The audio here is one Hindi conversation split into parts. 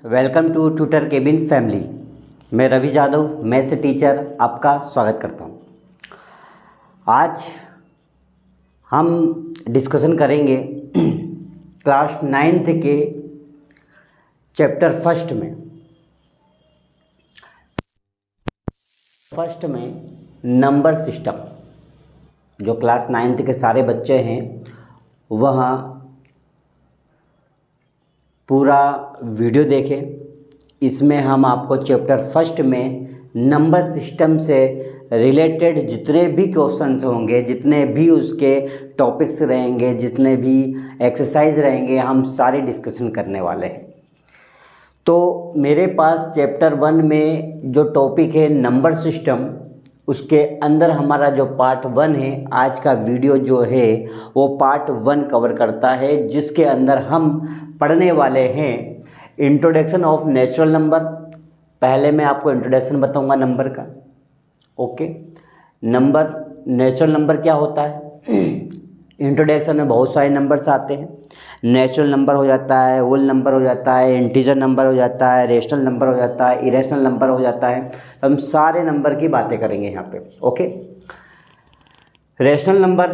Welcome to tutor cabin family. मैं रवि यादव, मैं से टीचर आपका स्वागत करता हूं। आज हम डिस्कशन करेंगे क्लास 9th के चैप्टर फर्स्ट में नंबर सिस्टम। जो क्लास 9th के सारे बच्चे हैं वह पूरा वीडियो देखें। इसमें हम आपको चैप्टर फर्स्ट में नंबर सिस्टम से रिलेटेड जितने भी क्वेश्चंस होंगे, जितने भी उसके टॉपिक्स रहेंगे, जितने भी एक्सरसाइज रहेंगे, हम सारे डिस्कशन करने वाले हैं। तो मेरे पास चैप्टर 1 में जो टॉपिक है नंबर सिस्टम, उसके अंदर हमारा जो पार्ट 1 है, आज का वीडियो जो है वो पार्ट 1 कवर करता है, जिसके अंदर हम पढ़ने वाले हैं इंट्रोडक्शन ऑफ नेचुरल नंबर। पहले मैं आपको इंट्रोडक्शन बताऊंगा नंबर का। ओके, नंबर, नेचुरल नंबर क्या होता है। इंट्रोडक्शन में बहुत सारे नंबर्स आते हैं। नेचुरल नंबर हो जाता है, होल नंबर हो जाता है, इंटीजर नंबर हो जाता है, रेशनल नंबर हो जाता है, इरेशनल नंबर हो जाता है। तो हम सारे नंबर की बातें करेंगे यहाँ पे। ओके, रेशनल नंबर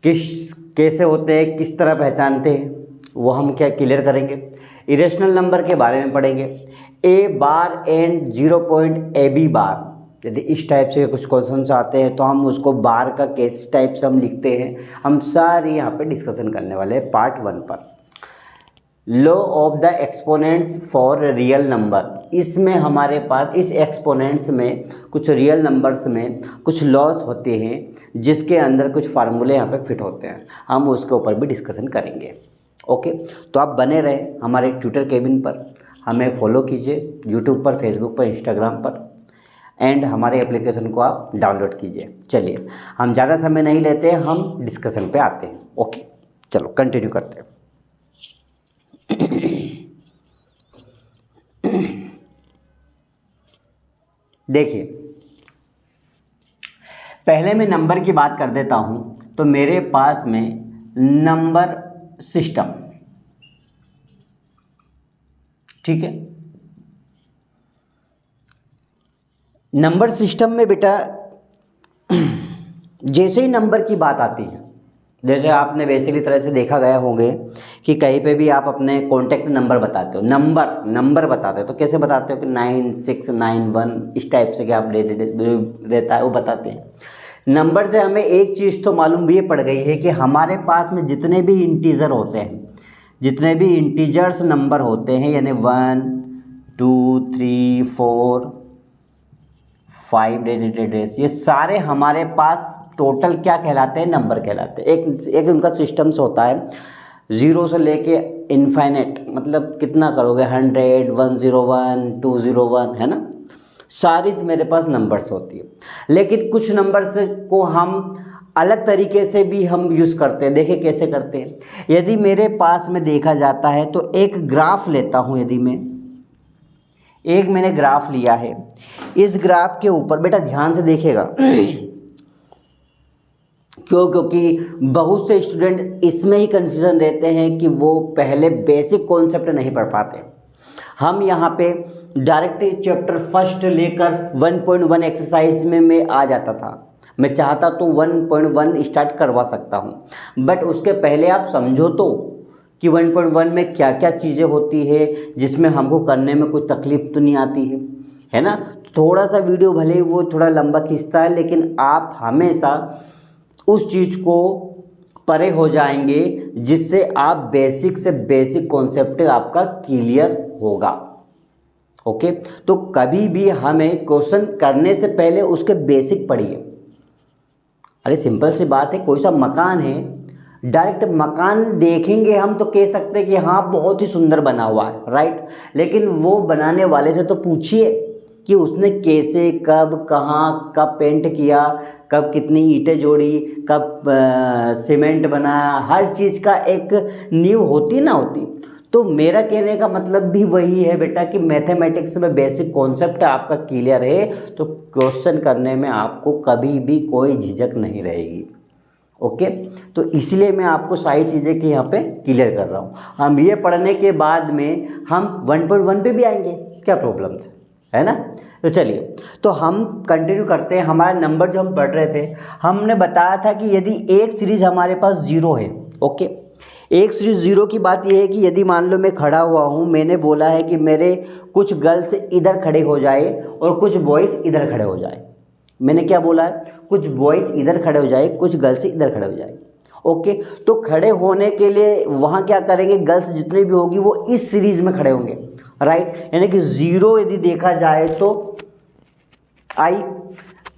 कैसे होते हैं, किस तरह पहचानते हैं, वो हम क्या क्लियर करेंगे। इरेशनल नंबर के बारे में पढ़ेंगे। A bar and 0 point a b bar. यदि इस टाइप से कुछ क्वेश्चन आते हैं तो हम उसको बार का किस टाइप से हम लिखते हैं, हम सारी यहाँ पे डिस्कशन करने वाले हैं पार्ट 1 पर। Law of the exponents for real number. इसमें हमारे पास इस एक्सपोनेंट्स में कुछ रियल नंबर्स में कुछ लॉस होते हैं, जिसके अंदर कुछ फार्मूले यहाँ पे फिट होते हैं। हम उसके ऊपर भी डिस्कशन करेंगे। ओके, तो आप बने रहें हमारे ट्यूटर केबिन पर। हमें फॉलो कीजिए यूट्यूब पर, फेसबुक पर, इंस्टाग्राम पर, एंड हमारे एप्लीकेशन को आप डाउनलोड कीजिए। चलिए, हम ज़्यादा समय नहीं लेते, हम डिस्कशन पे आते हैं। ओके, चलो कंटिन्यू करते हैं। देखिए, पहले मैं नंबर की बात कर देता हूं। तो मेरे पास में नंबर सिस्टम, ठीक है। नंबर सिस्टम में बेटा जैसे ही नंबर की बात आती है, जैसे आपने बेसिकली तरह से देखा गया होंगे कि कहीं पे भी आप अपने कॉन्टैक्ट नंबर बताते हो, नंबर बताते हो, तो कैसे बताते हो कि 9691 इस टाइप से क्या आप रहता है वो बताते हैं। नंबर से हमें एक चीज़ तो मालूम भी पड़ गई है कि हमारे पास में जितने भी इंटीजर होते हैं, जितने भी इंटीजर्स नंबर होते हैं, यानी 1 2 3 4 5 ये सारे हमारे पास टोटल क्या कहलाते हैं, नंबर कहलाते हैं। एक उनका सिस्टम्स होता है 0 से लेके इनफाइनेट, मतलब कितना करोगे, 100 101 201, है ना। सारी मेरे पास नंबर्स होती है। लेकिन कुछ नंबर्स को हम अलग तरीके से भी हम यूज़ करते हैं। देखिए कैसे करते हैं। यदि मेरे पास में देखा जाता है तो एक ग्राफ लेता हूँ। यदि मैंने ग्राफ लिया है, इस ग्राफ के ऊपर बेटा ध्यान से देखिएगा क्योंकि बहुत से स्टूडेंट इसमें ही कंफ्यूजन रहते हैं कि वो पहले बेसिक कॉन्सेप्ट नहीं पढ़ पाते। हम यहाँ पे डायरेक्ट चैप्टर फर्स्ट लेकर 1.1 एक्सरसाइज में मैं आ जाता था। मैं चाहता तो 1.1 स्टार्ट करवा सकता हूँ, बट उसके पहले आप समझो तो कि 1.1 में क्या क्या चीज़ें होती है, जिसमें हमको करने में कोई तकलीफ तो नहीं आती है ना। थोड़ा सा वीडियो भले ही वो थोड़ा लंबा खींचता है, लेकिन आप हमेशा उस चीज़ को परे हो जाएंगे, जिससे आप बेसिक से बेसिक कॉन्सेप्ट आपका क्लियर होगा। ओके, तो कभी भी हमें क्वेश्चन करने से पहले उसके बेसिक पढ़िए। अरे सिंपल सी बात है, कोई सा मकान है, डायरेक्ट मकान देखेंगे हम तो कह सकते हैं कि हाँ बहुत ही सुंदर बना हुआ है, राइट। लेकिन वो बनाने वाले से तो पूछिए कि उसने कैसे, कब, कहाँ, कब पेंट किया, कब कितनी ईंटें जोड़ी, कब सीमेंट बनाया। हर चीज़ का एक नींव होती ना होती। तो मेरा कहने का मतलब भी वही है बेटा कि मैथमेटिक्स में बेसिक कॉन्सेप्ट आपका क्लियर है तो क्वेश्चन करने में आपको कभी भी कोई झिझक नहीं रहेगी। ओके, तो इसलिए मैं आपको सारी चीज़ें कि यहाँ पे क्लियर कर रहा हूँ। हम ये पढ़ने के बाद में हम 1.1 पे भी आएंगे, क्या प्रॉब्लम है ना। तो चलिए, तो हम कंटिन्यू करते हैं। हमारा नंबर जो हम पढ़ रहे थे, हमने बताया था कि यदि एक सीरीज हमारे पास जीरो है, ओके, एक सीरीज जीरो की बात यह है कि यदि मान लो मैं खड़ा हुआ हूँ, मैंने बोला है कि मेरे कुछ गर्ल्स इधर खड़े हो जाए और कुछ बॉयज़ इधर खड़े हो जाए। मैंने क्या बोला है, कुछ बॉयज़ इधर खड़े हो जाए, कुछ गर्ल्स इधर खड़े हो जाए। ओके, तो खड़े होने के लिए वहाँ क्या करेंगे, गर्ल्स जितनी भी होगी वो इस सीरीज में खड़े होंगे, राइट। यानी कि जीरो यदि देखा जाए तो आई,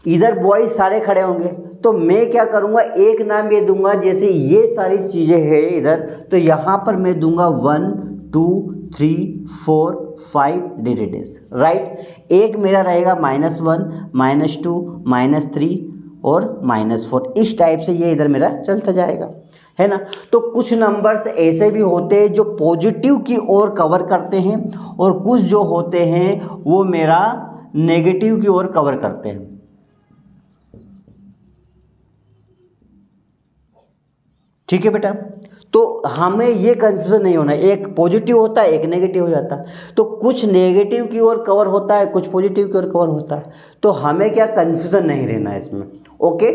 इधर बॉयज सारे खड़े होंगे, तो मैं क्या करूँगा, एक नाम ये दूंगा, जैसे ये सारी चीज़ें हैं इधर, तो यहाँ पर मैं दूंगा 1 2 3 4 5 डेडेडेस, राइट। एक मेरा रहेगा -1 -2 -3 और -4, इस टाइप से ये इधर मेरा चलता जाएगा, है ना। तो कुछ नंबर्स ऐसे भी होते हैं जो पॉजिटिव की ओर कवर करते हैं, और कुछ जो होते हैं वो मेरा नेगेटिव की ओर कवर करते हैं। ठीक है बेटा, तो हमें ये कंफ्यूजन नहीं होना, एक पॉजिटिव होता है एक नेगेटिव हो जाता है, तो कुछ नेगेटिव की ओर कवर होता है, कुछ पॉजिटिव की ओर कवर होता है, तो हमें क्या कंफ्यूजन नहीं रहना है इसमें। ओके,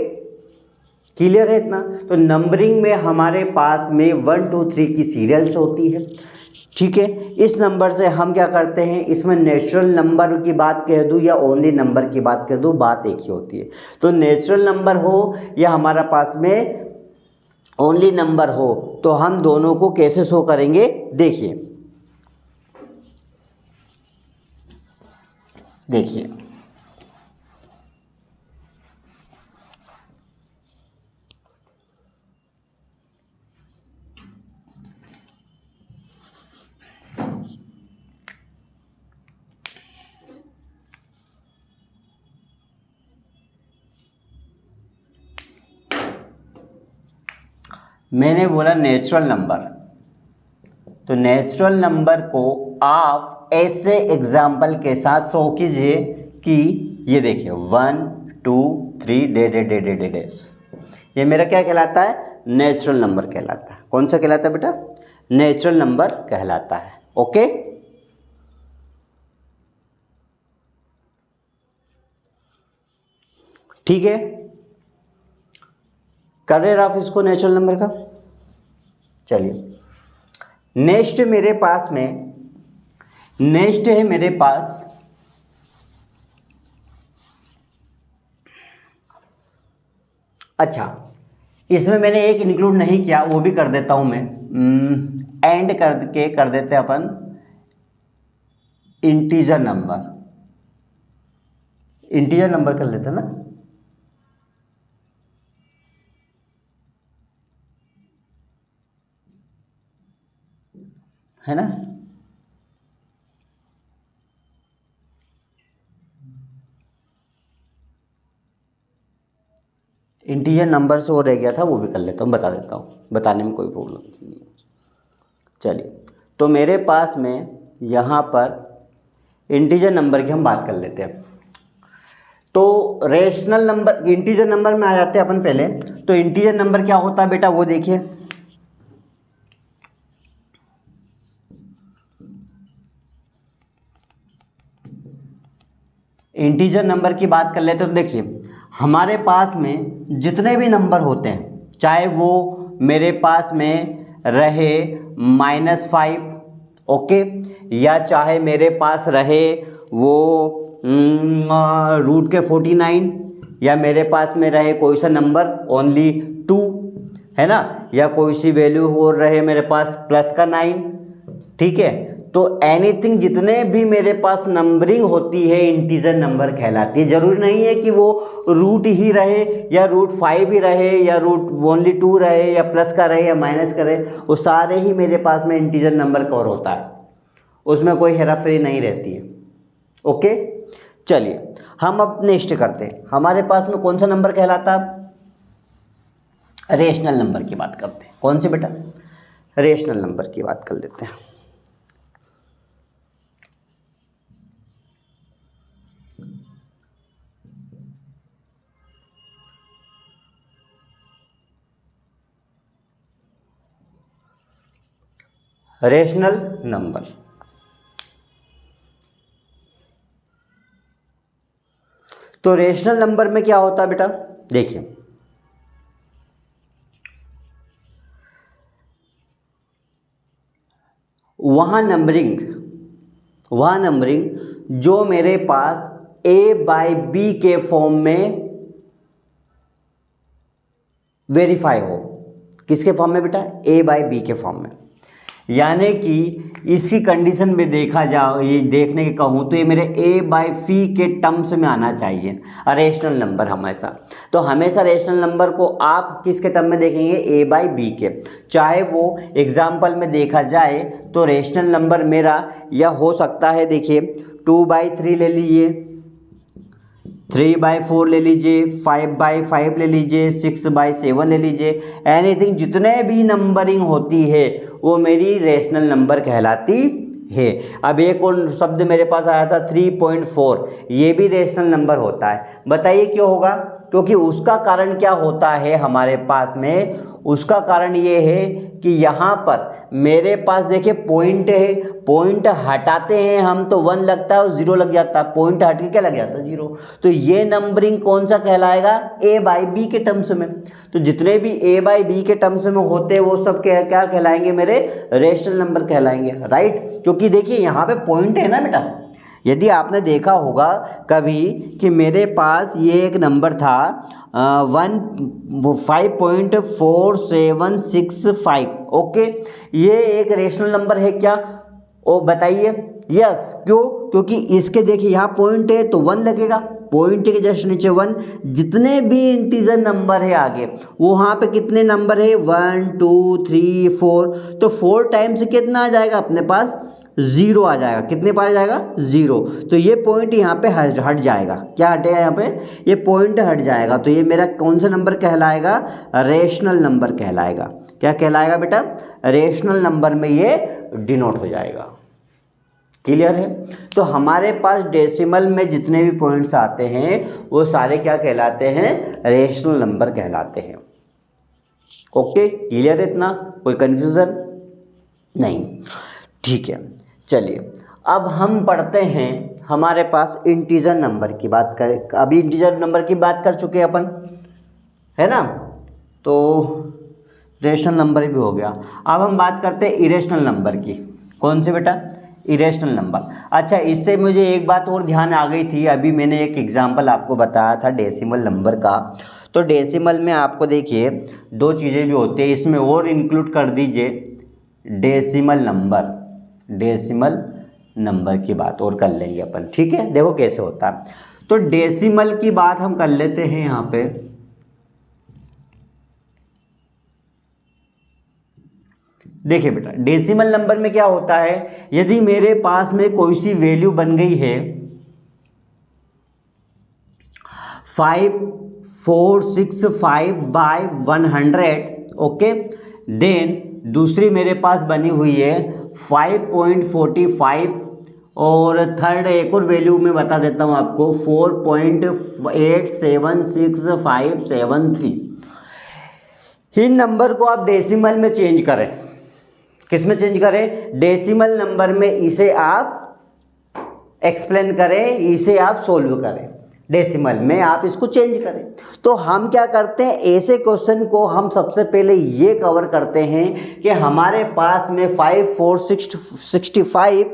क्लियर है इतना। तो नंबरिंग में हमारे पास में 1 2 3 की सीरियल्स होती है, ठीक है। इस नंबर से हम क्या करते हैं, इसमें नेचुरल नंबर की बात कह दूँ या ओनली नंबर की बात कह दूँ, बात एक ही होती है। तो नेचुरल नंबर हो या हमारा पास में ओनली नंबर हो, तो हम दोनों को कैसे शो करेंगे, देखिए देखिए मैंने बोला नेचुरल नंबर, तो नेचुरल नंबर को आप ऐसे एग्जाम्पल के साथ शो कीजिए कि ये देखिए 1 2 3 day day day day day days, ये मेरा क्या कहलाता है, नेचुरल नंबर कहलाता है। कौन सा कहलाता है बेटा, नेचुरल नंबर कहलाता है। ओके, ठीक है, कर रहे आप इसको नेचुरल नंबर का। चलिए, नेक्स्ट मेरे पास में, नेक्स्ट है मेरे पास अच्छा, इसमें मैंने एक इंक्लूड नहीं किया, वो भी कर देता हूं मैं, एंड करके कर देते हैं अपन इंटीजर नंबर, इंटीजर नंबर कर लेते हैं ना, है ना। इंटीजर नंबर से वो रह गया था, वो भी कर लेता हूँ, बता देता हूँ, बताने में कोई प्रॉब्लम नहीं है। चलिए, तो मेरे पास में यहाँ पर इंटीजर नंबर की हम बात कर लेते हैं। तो रेशनल नंबर, इंटीजर नंबर में आ जाते हैं अपन पहले। तो इंटीजर नंबर क्या होता है बेटा, वो देखिए, इंटीजर नंबर की बात कर लेते हैं। तो देखिए, हमारे पास में जितने भी नंबर होते हैं, चाहे वो मेरे पास में रहे -5, ओके, या चाहे मेरे पास रहे वो रूट के 49, या मेरे पास में रहे कोई सा नंबर ओनली 2, है ना, या कोई सी वैल्यू हो रहे मेरे पास प्लस का 9, ठीक है। तो एनीथिंग, जितने भी मेरे पास नंबरिंग होती है इंटीजर नंबर कहलाती है। जरूरी नहीं है कि वो रूट ही रहे या रूट 5 ही रहे या रूट ओनली 2 रहे या प्लस का रहे या माइनस का रहे, वो सारे ही मेरे पास में इंटीजर नंबर कवर होता है, उसमें कोई हेराफेरी नहीं रहती है। ओके, चलिए हम अब नेक्स्ट करते हैं। हमारे पास में कौन सा नंबर कहलाता है, रेशनल नंबर की बात करते हैं। कौन से बेटा, रेशनल नंबर की बात कर लेते हैं। Rational number. तो रेशनल नंबर में क्या होता है बेटा, देखिए वहाँ नंबरिंग जो मेरे पास a बाई बी के फॉर्म में वेरीफाई हो। किसके फॉर्म में बेटा, a बाई बी के फॉर्म में। यानी कि इसकी कंडीशन में देखा जाओ, ये देखने के कहूँ तो ये मेरे a बाई फी के टर्म्स में आना चाहिए रेशनल नंबर हमेशा। तो हमेशा रेशनल नंबर को आप किसके टर्म में देखेंगे, a बाई बी के। चाहे वो एग्जाम्पल में देखा जाए तो रेशनल नंबर मेरा यह हो सकता है, देखिए 2/3 ले लीजिए, 3/4 ले लीजिए, 5/5 ले लीजिए, 6/7 ले लीजिए। एनीथिंग जितने भी नंबरिंग होती है वो मेरी रेशनल नंबर कहलाती है। अब एक और शब्द मेरे पास आया था 3.4, ये भी रेशनल नंबर होता है। बताइए क्यों होगा, क्योंकि उसका कारण क्या होता है हमारे पास में, उसका कारण ये है कि यहाँ पर मेरे पास देखिए पॉइंट है, पॉइंट हटाते हैं हम तो 1 लगता है और 0 लग जाता है, पॉइंट हट के क्या लग जाता है, 0। तो ये नंबरिंग कौन सा कहलाएगा, a बाई बी के टर्म्स में। तो जितने भी a बाई बी के टर्म्स में होते हैं वो सब क्या कहलाएंगे, मेरे रेशनल नंबर कहलाएंगे, राइट। क्योंकि देखिए यहाँ पे पॉइंट है ना बेटा, यदि आपने देखा होगा कभी कि मेरे पास ये एक नंबर था 5.4765, ओके, ये एक रेशनल नंबर है क्या, ओ बताइए। यस, क्यों, क्योंकि इसके देखिए यहाँ पॉइंट है तो 1 लगेगा, पॉइंट के जस्ट नीचे 1। जितने भी इंटीजर नंबर है आगे वहाँ पे कितने नंबर है, 1 2 3 4, तो 4 टाइम्स कितना आ जाएगा अपने पास, 0 आ जाएगा। कितने पर आ जाएगा, 0। तो ये पॉइंट यहाँ पे हट जाएगा, क्या हटेगा यहाँ पे, ये पॉइंट हट जाएगा। तो ये मेरा कौन सा नंबर कहलाएगा, रेशनल नंबर कहलाएगा। क्या कहलाएगा बेटा, रेशनल नंबर में ये डिनोट हो जाएगा। क्लियर है। तो हमारे पास डेसिमल में जितने भी पॉइंट्स आते हैं वो सारे क्या कहलाते हैं, रेशनल नंबर कहलाते हैं। ओके, क्लियर है, इतना कोई कंफ्यूजन नहीं, ठीक है। चलिए अब हम पढ़ते हैं, हमारे पास इंटीजर नंबर की बात कर, अभी इंटीजर नंबर की बात कर चुके हैं अपन, है ना। तो रेशनल नंबर भी हो गया। अब हम बात करते हैं इरेशनल नंबर की। कौन से बेटा, इरेशनल नंबर। अच्छा, इससे मुझे एक बात और ध्यान आ गई थी, अभी मैंने एक एग्जांपल आपको बताया था डेसिमल नंबर का। तो डेसिमल में आपको देखिए दो चीज़ें भी होती है, इसमें और इंक्लूड कर दीजिए डेसिमल नंबर। डेसिमल नंबर की बात और कर लेंगे अपन, ठीक है। देखो कैसे होता है, तो डेसिमल की बात हम कर लेते हैं यहाँ पे। देखिए बेटा, डेसिमल नंबर में क्या होता है, यदि मेरे पास में कोई सी वैल्यू बन गई है 5465/100, ओके, देन दूसरी मेरे पास बनी हुई है 5.45, और थर्ड एक और वैल्यू मैं बता देता हूँ आपको 4.876573। इन नंबर को आप डेसिमल में चेंज करें, किस में चेंज करें, डेसिमल नंबर में इसे आप एक्सप्लेन करें, इसे आप सोल्व करें, डेसिमल में आप इसको चेंज करें। तो हम क्या करते हैं, ऐसे क्वेश्चन को हम सबसे पहले ये कवर करते हैं कि हमारे पास में 5465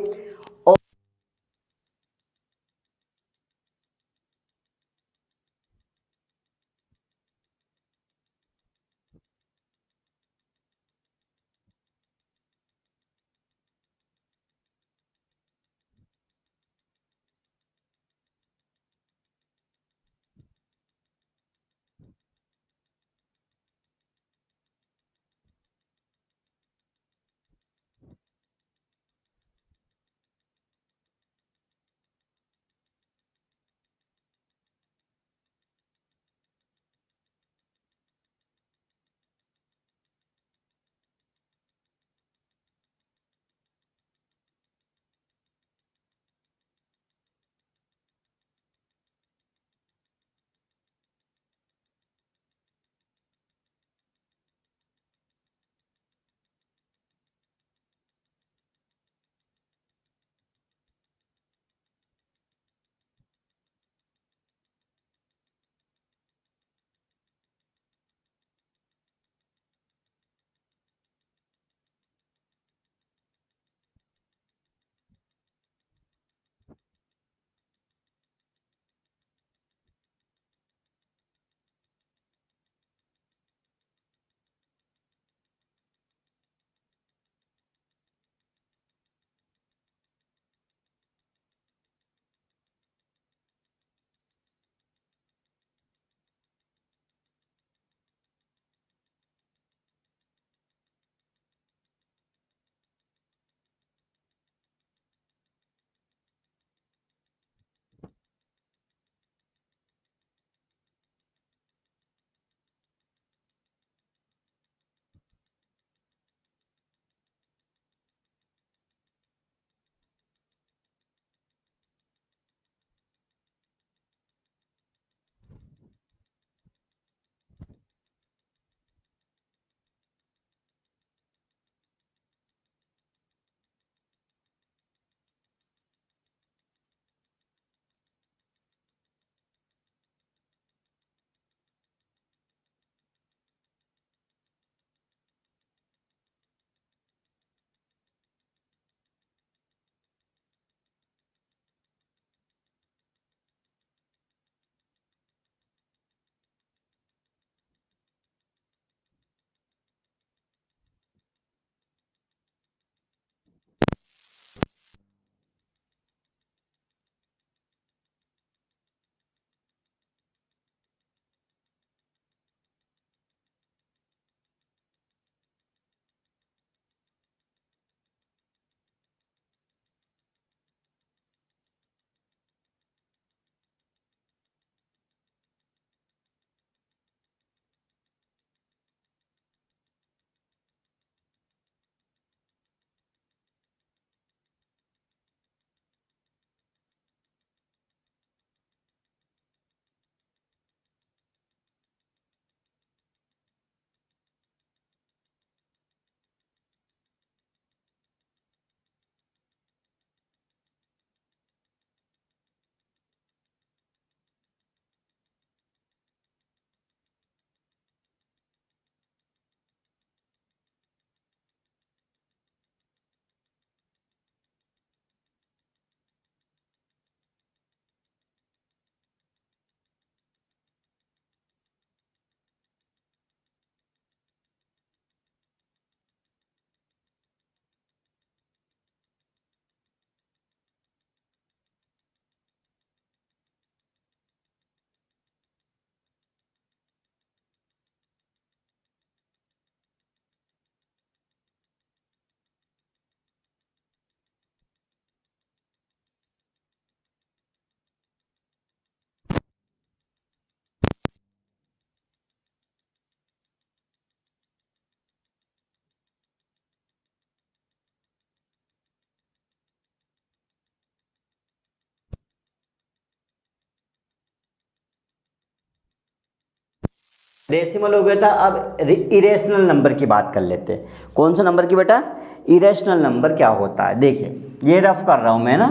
डेसिमल हो गया था। अब इरेशनल नंबर की बात कर लेते हैं। कौन सा नंबर की बेटा? इरेशनल नंबर क्या होता है? देखिए ये रफ कर रहा हूँ मैं ना,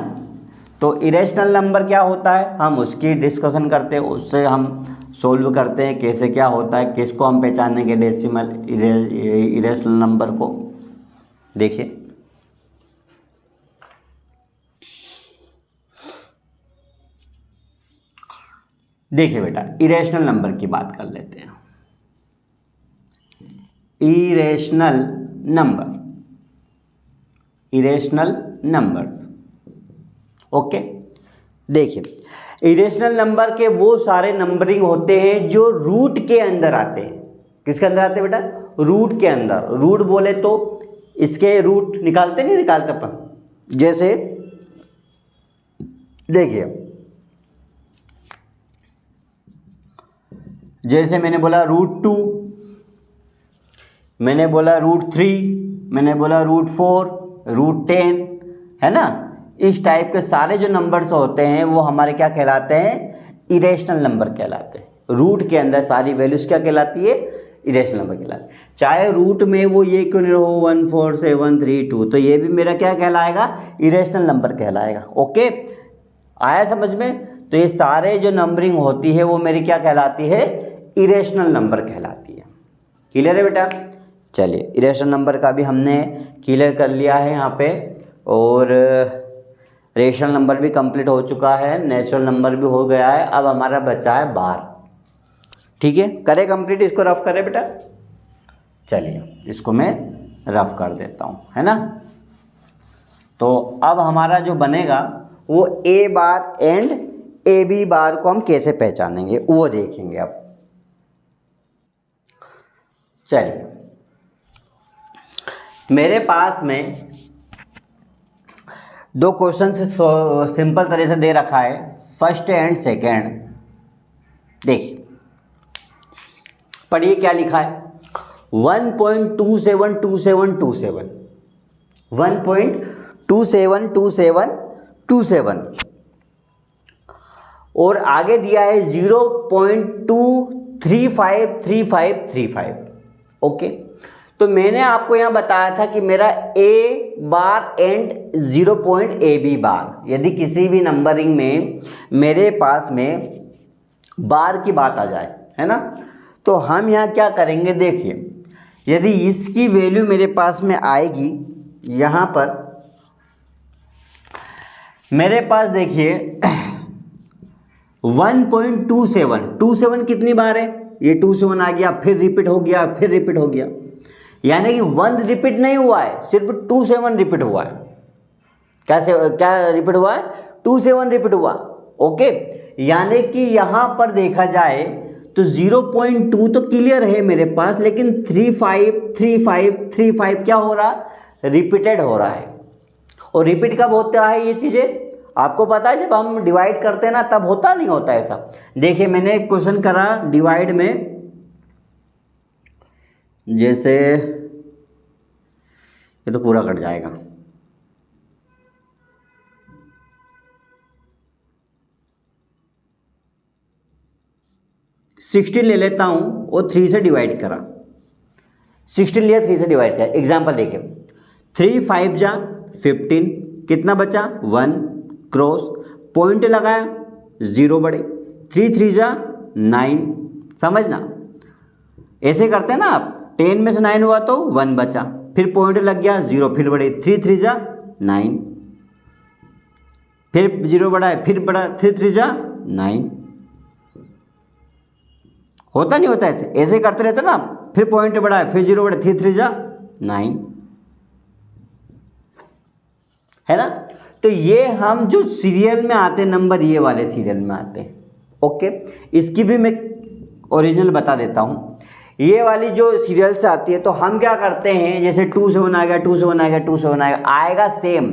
तो इरेशनल नंबर क्या होता है हम उसकी डिस्कशन करते हैं, उससे हम सोल्व करते हैं कैसे क्या होता है, किसको हम पहचानेंगे डेसिमल इरेशनल नंबर को। देखिए देखिए बेटा इरेशनल नंबर की बात कर लेते हैं। Irrational numbers okay. देखिए इरेशनल नंबर के वो सारे नंबरिंग होते हैं जो रूट के अंदर आते हैं। किसके अंदर आते हैं बेटा? रूट के अंदर। रूट बोले तो इसके रूट निकालते नहीं निकालते अपन, जैसे देखिए जैसे मैंने बोला √2, मैंने बोला √3, मैंने बोला √4, √10, है ना। इस टाइप के सारे जो नंबर्स होते हैं वो हमारे क्या कहलाते हैं? इरेशनल नंबर कहलाते हैं। रूट के अंदर सारी वैल्यूज क्या कहलाती है? इरेशनल नंबर कहलाती है। चाहे रूट में वो ये क्यों नहीं हो 1 4 7 3 2, तो ये भी मेरा क्या कहलाएगा? इरेशनल नंबर कहलाएगा। ओके आया समझ में? तो ये सारे जो नंबरिंग होती है वो मेरी क्या कहलाती है? इरेशनल नंबर कहलाती है। क्लियर है बेटा? चलिए इरेशनल नंबर का भी हमने क्लियर कर लिया है यहाँ पे, और रेशनल नंबर भी कंप्लीट हो चुका है, नेचुरल नंबर भी हो गया है। अब हमारा बचा है बार। ठीक है करे कंप्लीट, इसको रफ करे बेटा। चलिए इसको मैं रफ कर देता हूँ, है ना। तो अब हमारा जो बनेगा वो ए बार एंड ए बी बार को हम कैसे पहचानेंगे वो देखेंगे अब। चलिए मेरे पास में दो क्वेश्चन सिंपल तरह से दे रखा है, फर्स्ट एंड सेकेंड। देखिए पढ़िए क्या लिखा है। 1.272727 1.272727 और आगे दिया है 0.2353535। ओके तो मैंने आपको यहां बताया था कि मेरा ए बार एंड 0.ab बार, यदि किसी भी नंबरिंग में मेरे पास में बार की बात आ जाए, है ना, तो हम यहां क्या करेंगे? देखिए यदि इसकी वैल्यू मेरे पास में आएगी, यहां पर मेरे पास देखिए 1.27 कितनी बार है? ये 27 आ गया, फिर रिपीट हो गया, फिर रिपीट हो गया, यानी कि 1 रिपीट नहीं हुआ है, सिर्फ 27 रिपीट हुआ है। क्या रिपीट हुआ है? 27 रिपीट हुआ। ओके यानी कि यहां पर देखा जाए तो 0.2 तो क्लियर है मेरे पास, लेकिन 353535 क्या हो रहा? रिपीटेड हो रहा है। और रिपीट कब होता है ये चीजें? आपको पता है जब हम डिवाइड करते हैं ना तब होता नहीं होता ऐसा। देखिए मैंने एक क्वेश्चन करा डिवाइड में, जैसे ये तो पूरा कट जाएगा, सिक्सटीन ले लेता हूं और 3 से डिवाइड करा, 16 लिया 3 से डिवाइड करा। एग्जाम्पल देखिए 3 5 जा 15, कितना बचा? 1, क्रॉस पॉइंट लगाया 0 बढ़े, 3 3 जा 9, समझना ऐसे करते हैं ना आप। 10 में से 9 हुआ तो 1 बचा, फिर पॉइंट लग गया 0, फिर बढ़े 3 3 जा 9, फिर 0 बढ़ा है, फिर बढ़ा 3 3 जा 9। होता नहीं होता ऐसे? ऐसे करते रहते ना, फिर पॉइंट बढ़ा है, फिर 0 बढ़ा, 3 3 जा 9, है ना। तो ये हम जो सीरियल में आते हैं नंबर, ये वाले सीरियल में आते हैं। ओके इसकी भी मैं ओरिजिनल बता देता हूँ। ये वाली जो सीरियल से आती है तो हम क्या करते हैं, जैसे 27 आ गया, 27 आ गया, 27 आएगा सेम,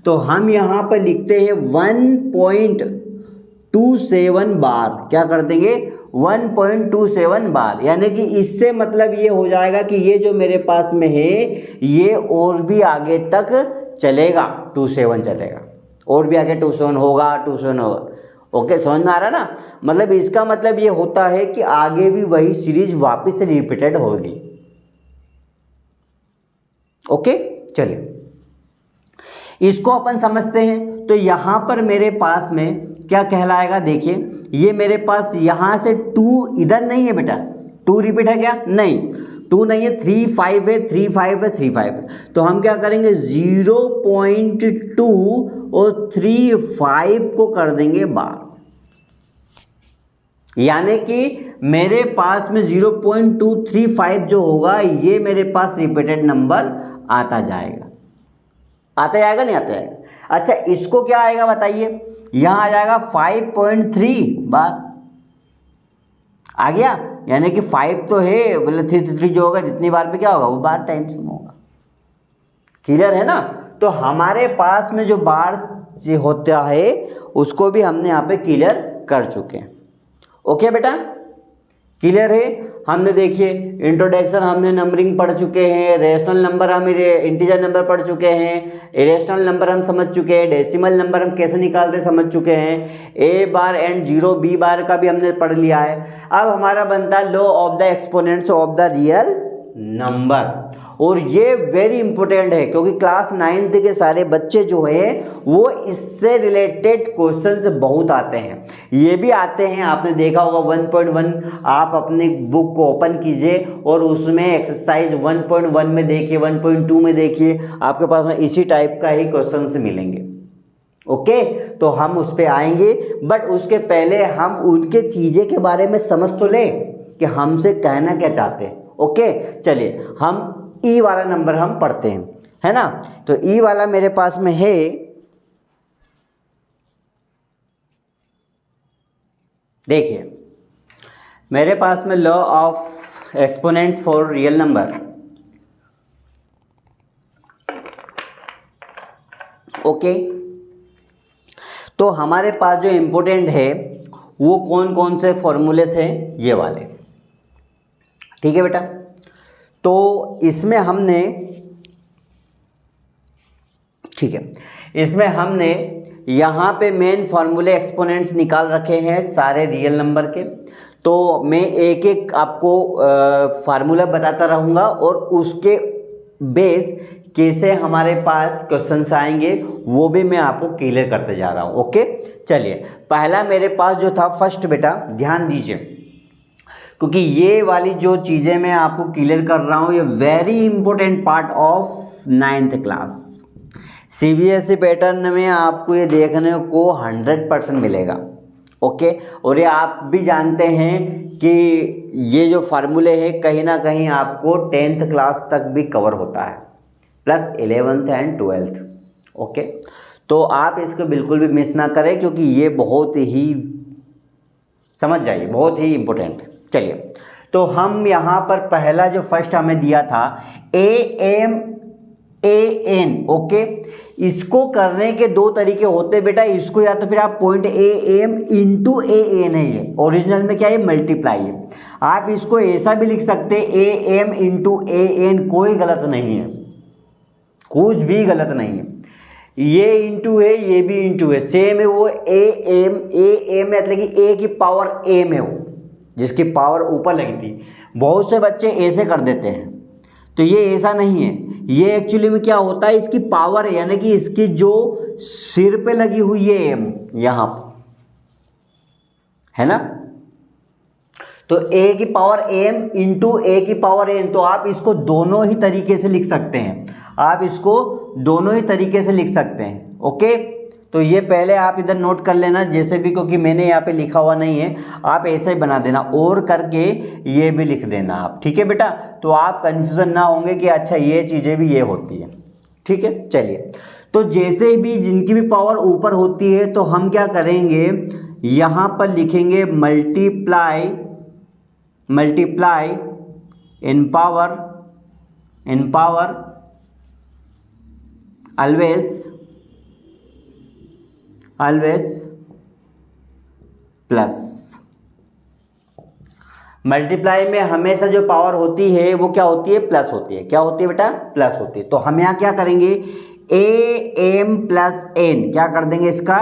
तो हम यहाँ पर लिखते हैं 1.27 बार। क्या कर देंगे? 1.27 बार, यानी कि इससे मतलब ये हो जाएगा कि ये जो मेरे पास में है ये और भी आगे तक चलेगा, 27 चलेगा, और भी आगे 27 होगा, 27 होगा। ओके, समझ में आ रहा है ना? मतलब इसका मतलब ये होता है कि आगे भी वही सीरीज वापस से रिपीटेड होगी। ओके, चलिए इसको अपन समझते हैं। तो यहां पर मेरे पास में क्या कहलाएगा, देखिए ये मेरे पास यहां से 2 इधर नहीं है बेटा, 2 रिपीट है क्या? नहीं, 2 नहीं है, 3 5 है, 3 5 है, 3 5 है। तो हम क्या करेंगे 0.2 और 3 5 को कर देंगे बार, यानी कि मेरे पास में 0.235 जो होगा ये मेरे पास रिपीटेड नंबर आता जाएगा। आता जाएगा नहीं आता जाएगा? अच्छा, इसको क्या आएगा बताइए, यहां आ जाएगा 5.3 बार आ गया, यानी कि 5 तो है, मतलब 3 जो होगा जितनी बार पे क्या होगा वो बार टाइम्स में होगा। क्लियर है ना? तो हमारे पास में जो बार से होता है उसको भी हमने यहाँ पे क्लियर कर चुके हैं। ओके बेटा, क्लियर है? हमने देखिए इंट्रोडक्शन, हमने नंबरिंग पढ़ चुके हैं, रेशनल नंबर हम इंटीजर नंबर पढ़ चुके हैं, इरेशनल नंबर हम समझ चुके हैं, डेसिमल नंबर हम कैसे निकालते समझ चुके हैं, ए बार एंड 0 बी बार का भी हमने पढ़ लिया है। अब हमारा बनता है law of the exponents of the real number, और ये वेरी इंपॉर्टेंट है क्योंकि क्लास 9th के सारे बच्चे जो है वो इससे रिलेटेड क्वेश्चंस बहुत आते हैं। ये भी आते हैं, आपने देखा होगा 1.1, आप अपनी बुक को ओपन कीजिए और उसमें एक्सरसाइज 1.1 में देखिए, 1.2 में देखिए, आपके पास में इसी टाइप का ही क्वेश्चंस मिलेंगे। ओके, तो हम उस पर आएंगे, बट उसके पहले हम उनके चीज़ें के बारे में समझ तो लें कि हमसे कहना क्या चाहते हैं। ओके, चलिए हम ई वाला नंबर हम पढ़ते हैं, है ना? तो ई वाला मेरे पास में है, देखिए मेरे पास में law of exponents for real number. Okay, तो हमारे पास जो इम्पोर्टेंट है वो कौन कौन से फॉर्मूलेस हैं, ये वाले। ठीक है बेटा, तो इसमें हमने, ठीक है, इसमें हमने यहाँ पे मेन फार्मूले एक्सपोनेंट्स निकाल रखे हैं सारे रियल नंबर के। तो मैं एक एक आपको फार्मूला बताता रहूँगा और उसके बेस कैसे हमारे पास क्वेश्चंस आएंगे वो भी मैं आपको क्लियर करते जा रहा हूँ। ओके, चलिए पहला मेरे पास जो था फर्स्ट, बेटा ध्यान दीजिए क्योंकि ये वाली जो चीज़ें मैं आपको क्लियर कर रहा हूँ ये very important part of 9th class. CBSE pattern में आपको ये देखने को 100% मिलेगा। ओके, और ये आप भी जानते हैं कि ये जो फार्मूले हैं कहीं ना कहीं आपको 10th क्लास तक भी कवर होता है, plus 11th and 12th। Okay, तो आप इसको बिल्कुल भी मिस ना करें क्योंकि ये बहुत ही, समझ जाइए, बहुत ही इंपॉर्टेंट है। चलिए, तो हम यहाँ पर पहला जो फर्स्ट हमें दिया था AMAN। ओके, इसको करने के 2 तरीके होते हैं बेटा। इसको या तो फिर आप पॉइंट AM इंटू AN है, ये ओरिजिनल में क्या है मल्टीप्लाई है। आप इसको ऐसा भी लिख सकते हैं AM इंटू AN, कोई गलत नहीं है, कुछ भी गलत नहीं है। ये इंटू है, ये भी इंटू है, सेम है वो। AM मतलब कि A की पावर M है वो, जिसकी पावर ऊपर लगी थी। बहुत से बच्चे ऐसे कर देते हैं, तो ये ऐसा नहीं है। ये एक्चुअली में क्या होता है, इसकी पावर है, यानी कि इसकी जो सिर पे लगी हुई है M यहाँ है ना, तो A की पावर M इंटू A की पावर N। तो आप इसको दोनों ही तरीके से लिख सकते हैं, आप इसको दोनों ही तरीके से लिख सकते हैं। ओके, तो ये पहले आप इधर नोट कर लेना जैसे भी, क्योंकि मैंने यहाँ पे लिखा हुआ नहीं है, आप ऐसे ही बना देना और करके ये भी लिख देना आप। ठीक है बेटा, तो आप कंफ्यूजन ना होंगे कि अच्छा ये चीज़ें भी ये होती है। ठीक है, चलिए, तो जैसे भी जिनकी भी पावर ऊपर होती है तो हम क्या करेंगे, यहाँ पर लिखेंगे multiply in power always plus. Multiply में हमेशा जो पावर होती है वो क्या होती है, प्लस होती है। क्या होती है बेटा, प्लस होती है। तो हम यहाँ क्या करेंगे AM प्लस N, क्या कर देंगे इसका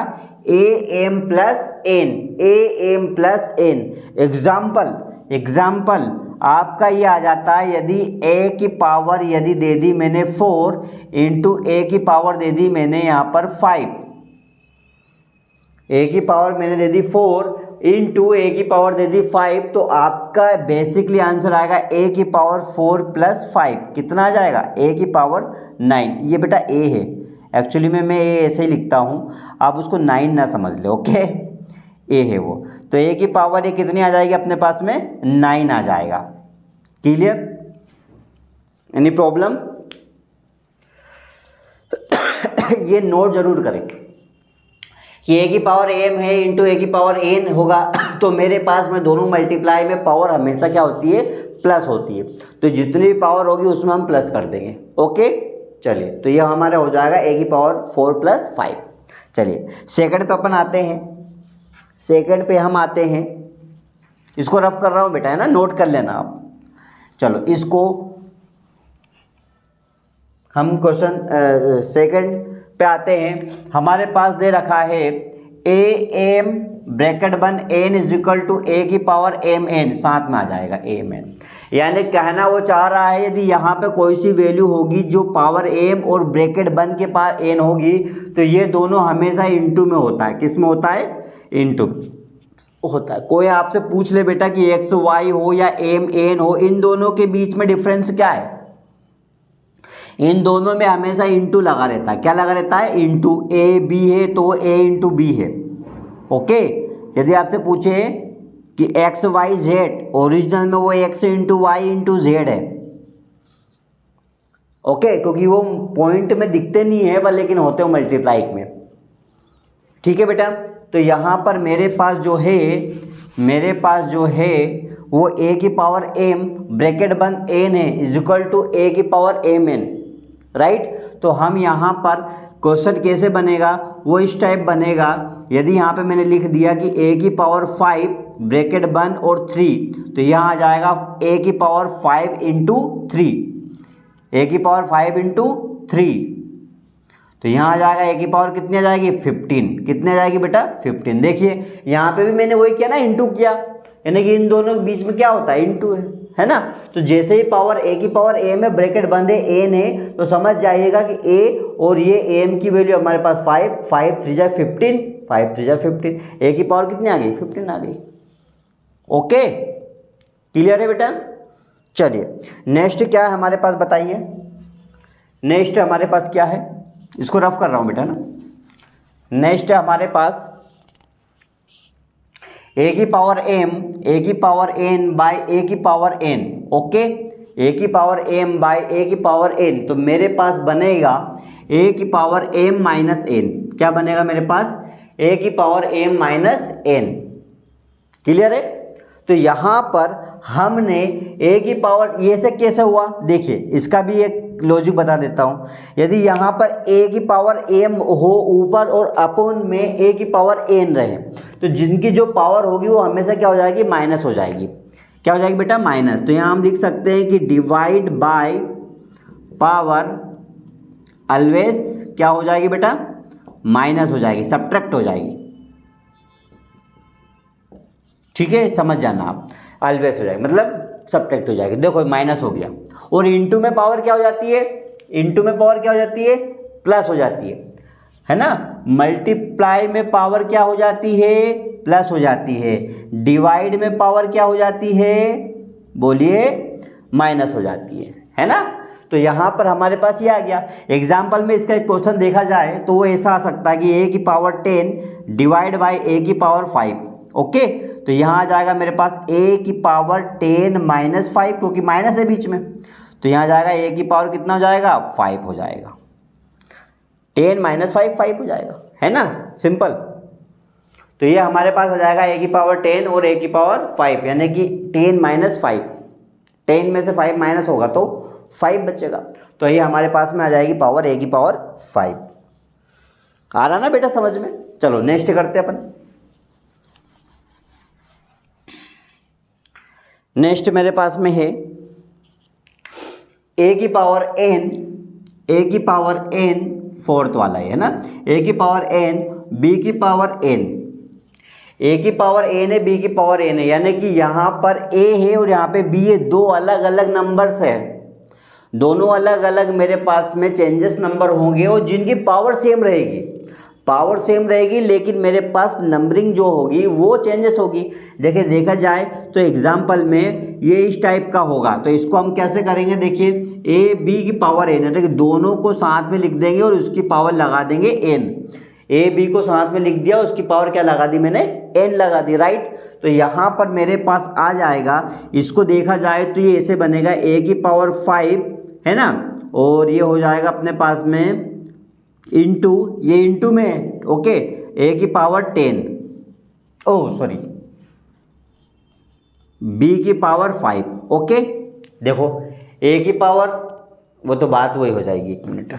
A M plus N, A M plus N. Example आपका ये आ जाता है, यदि a की पावर यदि दे दी मैंने 4 इंटू ए की पावर दे दी मैंने यहाँ पर 5, a की पावर मैंने दे दी 4 इंटू ए की पावर दे दी 5, तो आपका बेसिकली आंसर आएगा a की पावर 4 प्लस 5, कितना आ जाएगा a की पावर 9। ये बेटा a है, एक्चुअली में मैं a ऐसे ही लिखता हूँ, आप उसको 9 ना समझ लो, ओके। a है वो, तो a की पावर ये कितनी आ जाएगी अपने पास में 9 आ जाएगा। क्लियर? Any problem? ये नोट जरूर करें कि a की पावर m है इंटू a की पावर n होगा, तो मेरे पास में दोनों मल्टीप्लाई में पावर हमेशा क्या होती है, प्लस होती है, तो जितनी भी पावर होगी उसमें हम प्लस कर देंगे, ओके। चलिए, तो ये हमारा हो जाएगा a की पावर 4 प्लस 5। चलिए सेकंड पे अपन आते हैं, सेकंड पे हम आते हैं, इसको रफ कर रहा हूँ बेटा, है ना, नोट कर लेना आप। चलो इसको हम क्वेश्चन सेकंड पे आते हैं। हमारे पास दे रखा है ए एम ब्रैकेट बन N is equal to a की पावर एम एन, साथ में आ जाएगा एम एन, यानी कहना वो चाह रहा है यदि यहाँ पे कोई सी वैल्यू होगी जो पावर एम और ब्रैकेट बन के पावर एन होगी, तो ये दोनों हमेशा इंटू में होता है। किस में होता है? इंटू होता है। कोई आपसे पूछ ले बेटा कि एक्स वाई हो या एम एन हो, इन दोनों के बीच में डिफरेंस क्या है? इन दोनों में हमेशा इंटू लगा रहता है। क्या लगा रहता है? इंटू। ए बी है तो ए इंटू बी है, ओके। यदि आपसे पूछे कि एक्स वाई जेड, ओरिजिनल में वो X into Y into Z है, ओके, क्योंकि वो पॉइंट में दिखते नहीं है पर लेकिन होते हो मल्टीप्लाई में, ठीक है बेटा। तो यहाँ पर मेरे पास जो है वो a की पावर m ब्रैकेट बंद n है इज इक्वल टू a की पावर एम एन, राइट। तो हम यहाँ पर क्वेश्चन कैसे बनेगा, वो इस टाइप बनेगा। यदि यहाँ पे मैंने लिख दिया कि a की पावर 5 ब्रैकेट बंद और 3, तो यहाँ आ जाएगा a की पावर 5 इंटू 3, a की पावर 5 इंटू 3, तो यहाँ आ जाएगा a की पावर कितनी आ जाएगी 15। कितनी आ जाएगी बेटा 15। देखिए यहाँ पे भी मैंने वही किया ना, इंटू किया, यानी कि इन दोनों के बीच में क्या होता है, इंटू है ना। तो जैसे ही पावर a की पावर m है, ब्रैकेट बंद है n है, तो समझ जाइएगा कि a और ये m की वैल्यू हमारे पास 5, 5 3 जा 15, 5 3 जा 15, a की पावर कितनी आ गई 15 आ गई, ओके। क्लियर है बेटा? चलिए नेक्स्ट क्या है हमारे पास बताइए। नेक्स्ट हमारे पास क्या है, इसको रफ कर रहा हूं बेटा ना। नेक्स्ट है हमारे पास a की पावर m, a की पावर n बाय a की पावर n, ओके। a की पावर m बाय a की पावर n, तो मेरे पास बनेगा a की पावर m माइनस n। क्या बनेगा मेरे पास? a की power m minus n। Clear है? तो यहाँ पर हमने a की पावर, ये से कैसे हुआ देखिए, इसका भी एक लॉजिक बता देता हूँ। यदि यहाँ पर a की पावर m हो ऊपर और अपोन में a की पावर n रहे, तो जिनकी जो पावर होगी वो हमेशा क्या हो जाएगी, माइनस हो जाएगी। क्या हो जाएगी बेटा? माइनस। तो यहाँ हम लिख सकते हैं कि डिवाइड बाय पावर ऑलवेज क्या हो जाएगी बेटा, माइनस हो जाएगी, सब्ट्रैक्ट हो जाएगी, ठीक है, समझ जाना आप। ऑलवेज हो जाएगी मतलब सब्ट्रैक्ट हो जाएगी, देखो माइनस हो गया। और इंटू में पावर क्या हो जाती है, इंटू में पावर क्या हो जाती है, प्लस हो जाती है ना। मल्टीप्लाई में पावर क्या हो जाती है, प्लस हो जाती है। डिवाइड में पावर क्या हो जाती है, बोलिए, माइनस हो जाती है ना। तो यहाँ पर हमारे पास ये आ गया। एग्जाम्पल में इसका एक क्वेश्चन देखा जाए तो वो ऐसा आ सकता है कि a की पावर 10 डिवाइड बाई a की पावर 5, ओके। तो यहाँ आ जाएगा मेरे पास a की पावर 10 माइनस 5, क्योंकि माइनस है बीच में, तो यहाँ जाएगा a की पावर कितना हो जाएगा, 5 हो जाएगा। 10 माइनस 5 5 हो जाएगा, है ना, सिंपल। तो ये हमारे पास आ जाएगा a की पावर 10 और a की पावर 5, यानी कि 10 माइनस 5, 10 में से 5 माइनस होगा तो 5 बचेगा। तो ये हमारे पास में आ जाएगी पावर a की पावर 5। आ रहा ना बेटा समझ में? चलो नेक्स्ट करते हैं अपन। नेक्स्ट मेरे पास में है a की पावर n, a की पावर n फोर्थ वाला है ना, a की पावर n बी की पावर एन, ए की पावर एन है, बी की पावर एन है, यानी कि यहाँ पर ए है और यहाँ पे बी है, दो अलग अलग नंबर्स है, दोनों अलग अलग मेरे पास में चेंजेस नंबर होंगे और जिनकी पावर सेम रहेगी, पावर सेम रहेगी, लेकिन मेरे पास नंबरिंग जो होगी वो चेंजेस होगी। देखिए देखा जाए तो एग्जाम्पल में ये इस टाइप का होगा, तो इसको हम कैसे करेंगे, देखिए ए बी की पावर एन है, तो दोनों को साथ में लिख देंगे और उसकी पावर लगा देंगे एन। ए बी को साथ में लिख दिया, उसकी पावर क्या लगा दी मैंने, एन लगा दी, राइट। तो यहाँ पर मेरे पास आ जाएगा, इसको देखा जाए तो ये ऐसे बनेगा ए की पावर 5 है ना, और ये हो जाएगा अपने पास में इंटू, ये इंटू में, ओके, ए की पावर 10, ओह सॉरी बी की पावर 5, ओके। देखो ए की पावर, वो तो बात वही हो जाएगी, एक मिनट,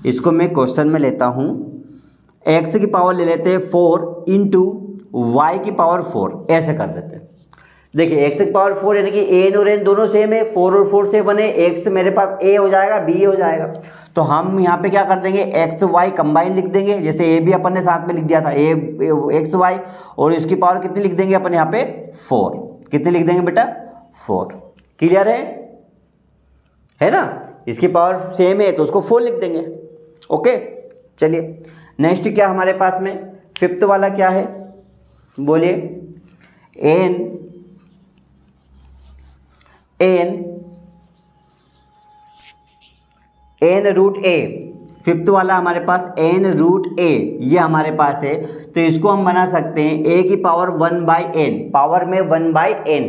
इसको मैं क्वेश्चन में लेता हूँ, एक्स की पावर ले लेते हैं 4 इंटू वाई की पावर 4, ऐसे कर देते हैं। देखिए एक्स की पावर 4 यानी कि एन और एन दोनों सेम है, 4 और 4 से बने, एक्स मेरे पास ए हो जाएगा, बी हो जाएगा, तो हम यहाँ पे क्या कर देंगे, एक्स वाई कंबाइन लिख देंगे, जैसे ए भी अपन ने साथ में लिख दिया था, ए एक्स वाई, और इसकी पावर कितनी लिख देंगे अपन यहाँ पे 4, कितनी लिख देंगे बेटा 4, क्लियर है ना, इसकी पावर सेम है तो उसको 4 लिख देंगे, ओके। चलिए नेक्स्ट क्या हमारे पास में, फिफ्थ वाला क्या है, बोलिए, एन रूट ए, फिफ्थ वाला हमारे पास एन रूट ए, ये हमारे पास है, तो इसको हम बना सकते हैं ए की पावर 1/n, पावर में 1/n,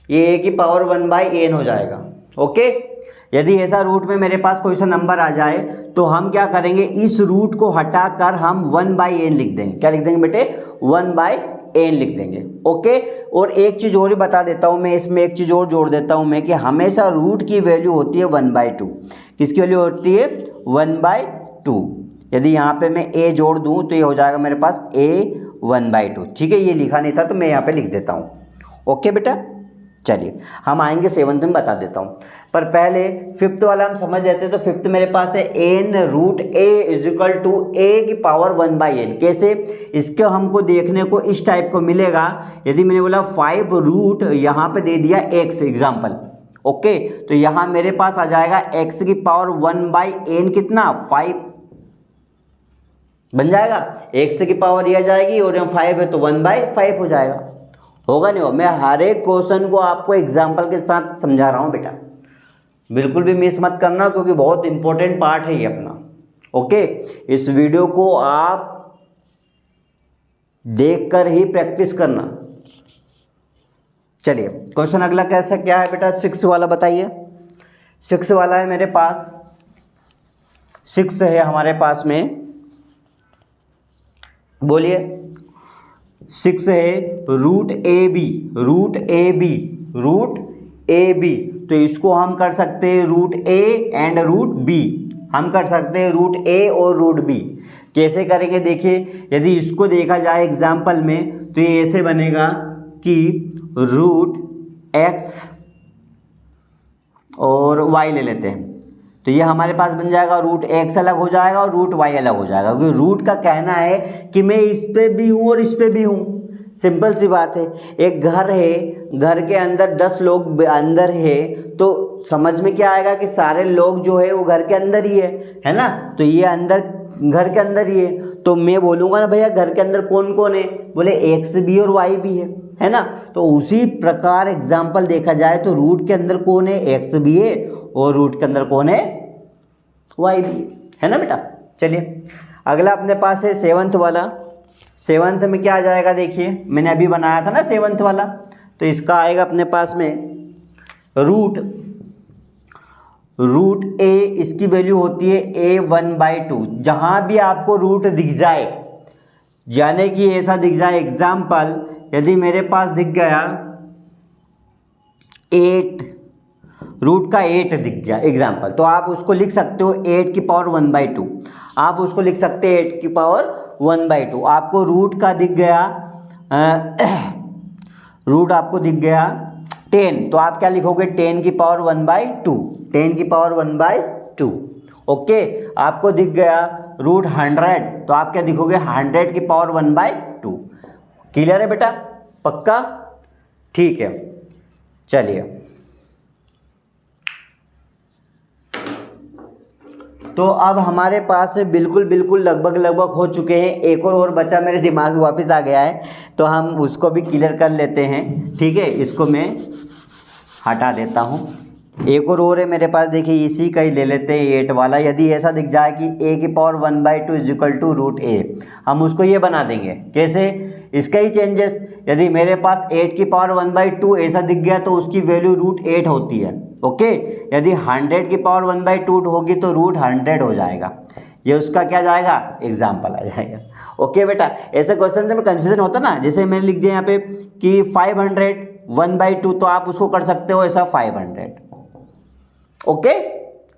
ये ए की पावर 1/n हो जाएगा, ओके। यदि ऐसा रूट में मेरे पास कोई सा नंबर आ जाए तो हम क्या करेंगे, इस रूट को हटाकर हम 1/n लिख देंगे, क्या लिख देंगे बेटे, 1/n लिख देंगे, ओके। और एक चीज़ और ही बता देता हूँ मैं, इसमें एक चीज़ और जोड़ देता हूँ मैं, कि हमेशा रूट की वैल्यू होती है 1/2, किसकी वैल्यू होती है 1/2, यदि यहाँ पे मैं a जोड़ दूँ तो ये हो जाएगा मेरे पास a 1/2, ठीक है, ये लिखा नहीं था तो मैं यहाँ पे लिख देता हूँ, ओके बेटा। चलिए हम आएंगे सेवन्थ में, बता देता हूँ, पर पहले फिफ्थ वाला हम समझ लेते हैं। तो फिफ्थ मेरे पास है n root a is equal to a की पावर 1/n, कैसे, इसके हमको देखने को इस टाइप को मिलेगा, यदि मैंने बोला 5 रूट यहाँ पे दे दिया x एग्जाम्पल, ओके, तो यहाँ मेरे पास आ जाएगा x की पावर 1/n कितना 5 बन जाएगा, x की पावर ये आ जाएगी और यहाँ 5 है तो 1/5 हो जाएगा, होगा नहीं हो। मैं हर एक क्वेश्चन को आपको एग्जाम्पल के साथ समझा रहा हूँ बेटा, बिल्कुल भी मिस मत करना, क्योंकि बहुत इंपॉर्टेंट पार्ट है ये अपना, ओके। इस वीडियो को आप देखकर ही प्रैक्टिस करना। चलिए क्वेश्चन अगला कैसा क्या है बेटा, 6 वाला बताइए। 6 वाला है मेरे पास, 6 है हमारे पास में, बोलिए 6 है रूट ए बी, तो इसको हम कर सकते हैं root A and root B, हम कर सकते हैं रूट ए और रूट बी। कैसे करेंगे देखिए, यदि इसको देखा जाए एग्जाम्पल में तो ये ऐसे बनेगा कि रूट एक्स और वाई ले लेते हैं, तो ये हमारे पास बन जाएगा रूट एक्स अलग हो जाएगा और रूट वाई अलग हो जाएगा, क्योंकि रूट का कहना है कि मैं इस पे भी हूँ और इस पे भी हूँ, सिंपल सी बात है। एक घर है, घर के अंदर 10 लोग अंदर है, तो समझ में क्या आएगा कि सारे लोग जो है वो घर के अंदर ही है ना, तो ये अंदर घर के अंदर ही है, तो मैं बोलूँगा ना भैया घर के अंदर कौन कौन है, बोले एक्स भी और वाई भी है ना। तो उसी प्रकार एग्जाम्पल देखा जाए तो रूट के अंदर कौन है, एक्स भी है, और रूट के अंदर कौन है, वाई भी है ना बेटा। चलिए अगला अपने पास है 7th वाला। 7th में क्या आ जाएगा देखिए, मैंने अभी बनाया था ना 7th वाला, तो इसका आएगा अपने पास में रूट ए, इसकी वैल्यू होती है a 1/2। जहां भी आपको रूट दिख जाए, यानी कि ऐसा दिख जाए, एग्जाम्पल यदि मेरे पास दिख गया 8, रूट का 8 दिख गया एग्जाम्पल, तो आप उसको लिख सकते हो 8 की पावर 1/2, आप उसको लिख सकते हैं 8 की पावर 1/2। आपको रूट का दिख गया रूट आपको दिख गया 10, तो आप क्या लिखोगे 10 की पावर 1/2, 10 की पावर 1/2, ओके। आपको दिख गया √100, तो आप क्या लिखोगे 100 की पावर 1/2। क्लियर है बेटा, पक्का? ठीक है, चलिए तो अब हमारे पास बिल्कुल लगभग हो चुके हैं। एक और बचा मेरे दिमाग में वापस आ गया है, तो हम उसको भी क्लियर कर लेते हैं। ठीक है, इसको मैं हटा देता हूँ। एक और है मेरे पास, देखिए इसी का ही ले लेते हैं 8 वाला। यदि ऐसा दिख जाए कि a की power 1/2 is equal to √a, हम उसको ये बना देंगे। कैसे? इसका ही चेंजेस। यदि मेरे पास 8 की पावर 1/2 ऐसा दिख गया तो उसकी वैल्यू √8 होती है। ओके, यदि 100 की पावर 1/2 होगी तो √100 हो जाएगा। ये उसका क्या जाएगा? एग्जाम्पल आ जाएगा। ओके बेटा, ऐसे क्वेश्चन से में कन्फ्यूजन होता ना, जैसे मैंने लिख दिया यहाँ पे कि 500 1/2, तो आप उसको कर सकते हो ऐसा 500। ओके,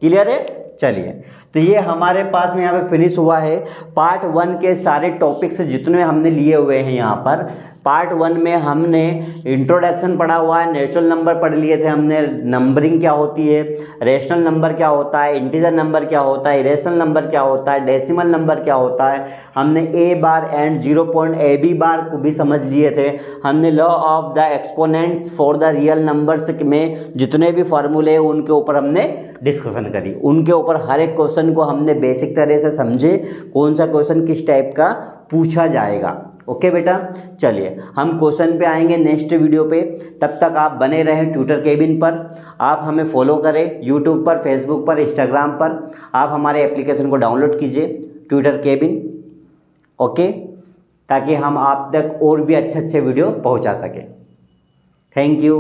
क्लियर है? चलिए, तो ये हमारे पास में यहाँ पे फिनिश हुआ है पार्ट 1 के सारे टॉपिक्स जितने हमने लिए हुए हैं। यहाँ पर पार्ट 1 में हमने इंट्रोडक्शन पढ़ा हुआ है, नेचुरल नंबर पढ़ लिए थे हमने, नंबरिंग क्या होती है, रेशनल नंबर क्या होता है, इंटीजर नंबर क्या होता है, इरेशनल नंबर क्या होता है, डेसिमल नंबर क्या होता है। हमने ए बार एंड 0.ab बार को भी समझ लिए थे। हमने law of the exponents for the real numbers में जितने भी फार्मूले हैं उनके ऊपर हमने डिस्कशन करी। उनके ऊपर हर एक क्वेश्चन को हमने बेसिक तरह से समझे, कौन सा क्वेश्चन किस टाइप का पूछा जाएगा। ओके बेटा, चलिए हम क्वेश्चन पे आएंगे नेक्स्ट वीडियो पे। तब तक आप बने रहें ट्यूटर केबिन पर। आप हमें फॉलो करें यूट्यूब पर, फेसबुक पर, इंस्टाग्राम पर। आप हमारे एप्लीकेशन को डाउनलोड कीजिए, ट्यूटर केबिन। ओके, ताकि हम आप तक और भी अच्छे वीडियो पहुंचा सकें। Thank you.